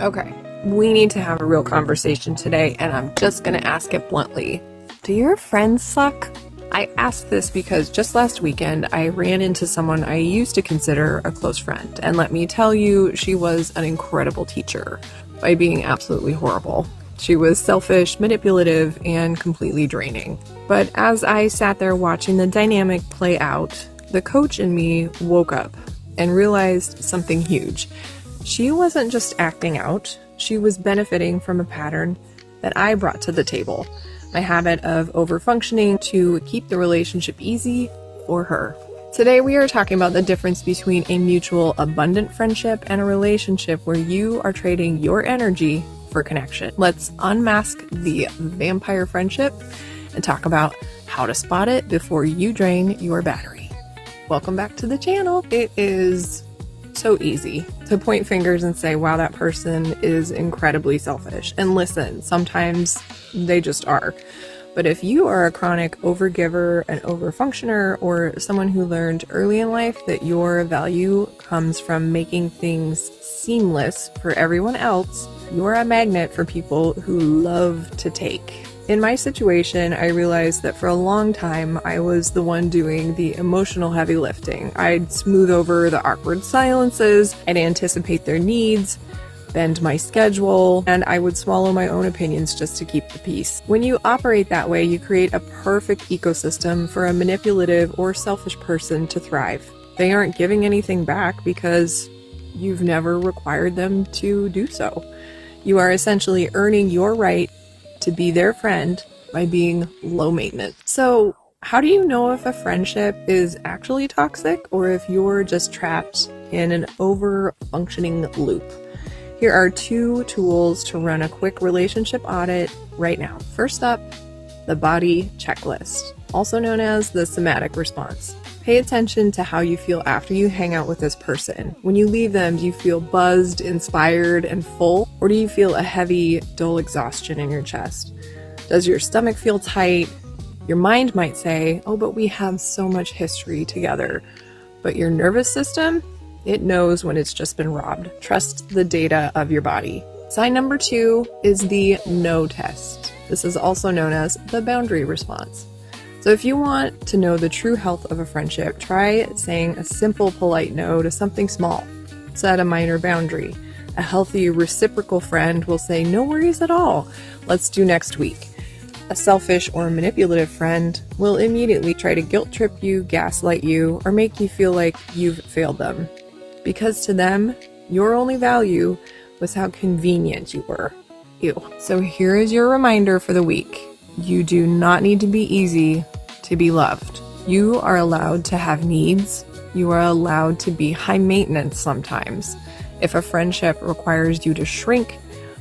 Okay, we need to have a real conversation today, and I'm just gonna ask it bluntly. Do your friends suck? I asked this because just last weekend I ran into someone I used to consider a close friend, and let me tell you, she was an incredible teacher by being absolutely horrible. She was selfish, manipulative, and completely draining. But as I sat there watching the dynamic play out, the coach in me woke up and realized something huge. She wasn't just acting out, she was benefiting from a pattern that I brought to the table. My habit of overfunctioning to keep the relationship easy for her. Today we are talking about the difference between a mutual abundant friendship and a relationship where you are trading your energy for connection. Let's unmask the vampire friendship and talk about how to spot it before you drain your battery. Welcome back to the channel. It is so easy to point fingers and say, wow, that person is incredibly selfish. And listen, sometimes they just are. But if you are a chronic overgiver, an overfunctioner, or someone who learned early in life that your value comes from making things seamless for everyone else, you're a magnet for people who love to take. In my situation, I realized that for a long time, I was the one doing the emotional heavy lifting. I'd smooth over the awkward silences, I'd anticipate their needs, bend my schedule, and I would swallow my own opinions just to keep the peace. When you operate that way, you create a perfect ecosystem for a manipulative or selfish person to thrive. They aren't giving anything back because you've never required them to do so. You are essentially earning your right to be their friend by being low maintenance. So how do you know if a friendship is actually toxic or if you're just trapped in an over-functioning loop? Here are 2 tools to run a quick relationship audit right now. First up, the body checklist, also known as the somatic response. Pay attention to how you feel after you hang out with this person. When you leave them, do you feel buzzed, inspired, and full? Or do you feel a heavy, dull exhaustion in your chest? Does your stomach feel tight? Your mind might say, oh, but we have so much history together. But your nervous system, it knows when it's just been robbed. Trust the data of your body. Sign number 2 is the no test. This is also known as the boundary response. So if you want to know the true health of a friendship, try saying a simple, polite no to something small. Set a minor boundary. A healthy, reciprocal friend will say, no worries at all. Let's do next week. A selfish or manipulative friend will immediately try to guilt trip you, gaslight you, or make you feel like you've failed them. Because to them, your only value was how convenient you were. Ew. So here is your reminder for the week. You do not need to be easy to be loved. You are allowed to have needs. You are allowed to be high maintenance sometimes. If a friendship requires you to shrink,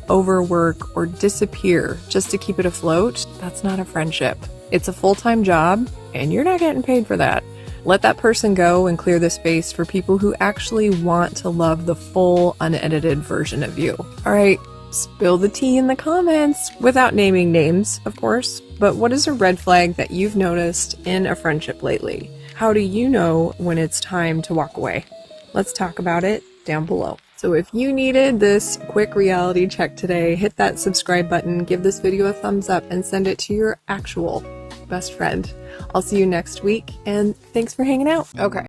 overwork, or disappear just to keep it afloat, that's not a friendship. It's a full-time job, and you're not getting paid for that. Let that person go and clear the space for people who actually want to love the full, unedited version of you. All right, spill the tea in the comments, without naming names, of course. But what is a red flag that you've noticed in a friendship lately? How do you know when it's time to walk away? Let's talk about it down below. So if you needed this quick reality check today, hit that subscribe button, give this video a thumbs up, and send it to your actual best friend. I'll see you next week, and thanks for hanging out. Okay.